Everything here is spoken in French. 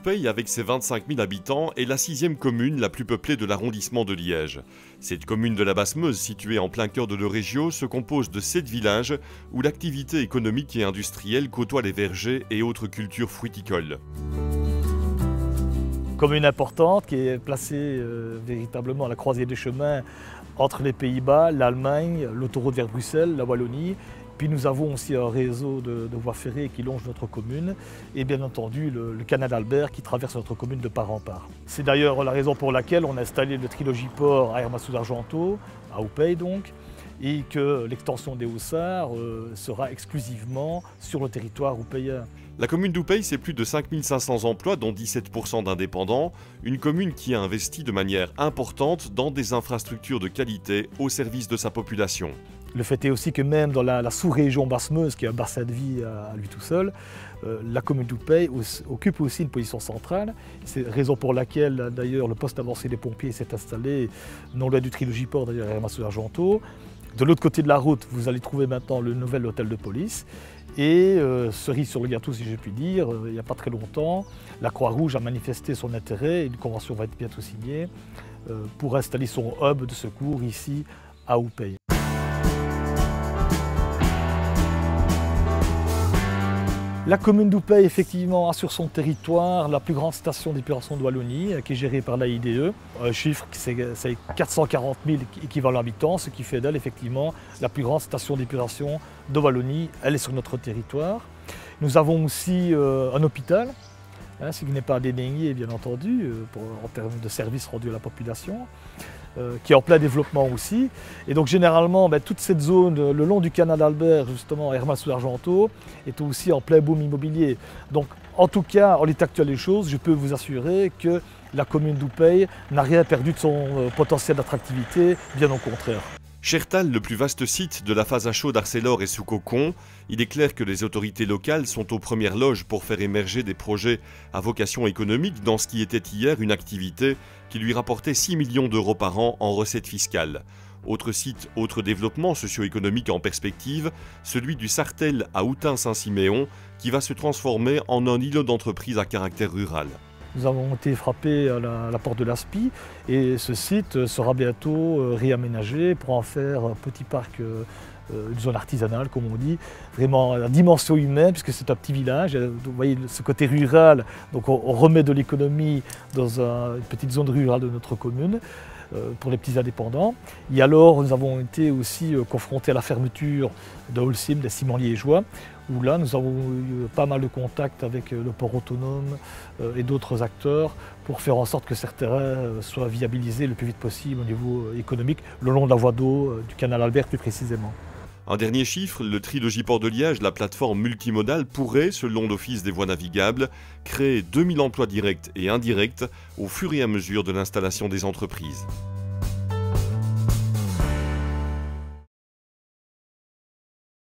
d'Oupey, avec ses 25 000 habitants, est la 6e commune la plus peuplée de l'arrondissement de Liège. Cette commune de la Basse-Meuse, située en plein cœur de l'Eurégio, se compose de 7 villages où l'activité économique et industrielle côtoie les vergers et autres cultures fruiticoles. Commune importante qui est placée véritablement à la croisée des chemins entre les Pays-Bas, l'Allemagne, l'autoroute vers Bruxelles, la Wallonie. Puis nous avons aussi un réseau de voies ferrées qui longe notre commune et bien entendu le canal Albert qui traverse notre commune de part en part. C'est d'ailleurs la raison pour laquelle on a installé le Trilogiport à Hermas-sous-Argenteau, à Oupey donc, et que l'extension des Haussards sera exclusivement sur le territoire oupéien. La commune d'Oupey, c'est plus de 5 500 emplois, dont 17% d'indépendants, une commune qui a investi de manière importante dans des infrastructures de qualité au service de sa population. Le fait est aussi que même dans la sous-région Basse-Meuse, qui est un bassin de vie à lui tout seul, la commune d'Oupey occupe aussi une position centrale. C'est la raison pour laquelle d'ailleurs le poste avancé des pompiers s'est installé non loin du Trilogiport, d'ailleurs à Hermas-sous-Argenteau. De l'autre côté de la route, vous allez trouver maintenant le nouvel hôtel de police. Et cerise sur le gâteau, si je puis dire, il n'y a pas très longtemps, la Croix-Rouge a manifesté son intérêt, et une convention va être bientôt signée, pour installer son hub de secours ici à Oupey. La commune d'Oupey, effectivement, a sur son territoire la plus grande station d'épuration de Wallonie, qui est gérée par la IDE. Un chiffre, c'est 440 000 équivalents habitants, ce qui fait d'elle, effectivement, la plus grande station d'épuration de Wallonie. Elle est sur notre territoire. Nous avons aussi un hôpital, ce qui n'est pas à dédaigner, bien entendu, en termes de services rendus à la population, qui est en plein développement aussi. Et donc généralement, toute cette zone le long du canal Albert, justement, Hermas-sous-Argenteau, est aussi en plein boom immobilier. Donc en tout cas, en l'état actuel des choses, je peux vous assurer que la commune d'Oupey n'a rien perdu de son potentiel d'attractivité, bien au contraire. Chertal, le plus vaste site de la phase à chaud d'Arcelor et Soucocon, il est clair que les autorités locales sont aux premières loges pour faire émerger des projets à vocation économique dans ce qui était hier une activité qui lui rapportait 6 millions d'euros par an en recettes fiscales. Autre site, autre développement socio-économique en perspective, celui du Sartel à Houtin-Saint-Siméon, qui va se transformer en un îlot d'entreprise à caractère rural. Nous avons été frappés à la porte de l'ASPI et ce site sera bientôt réaménagé pour en faire un petit parc, une zone artisanale comme on dit, vraiment à dimension humaine puisque c'est un petit village. Vous voyez ce côté rural, donc on remet de l'économie dans une petite zone rurale de notre commune pour les petits indépendants. Et alors nous avons été aussi confrontés à la fermeture de Holcim, des ciments liégeois, où là nous avons eu pas mal de contacts avec le port autonome et d'autres acteurs pour faire en sorte que ces terrains soient viabilisés le plus vite possible au niveau économique, le long de la voie d'eau du canal Albert plus précisément. Un dernier chiffre, le Trilogiport de Liège, la plateforme multimodale, pourrait, selon l'Office des voies navigables, créer 2000 emplois directs et indirects au fur et à mesure de l'installation des entreprises.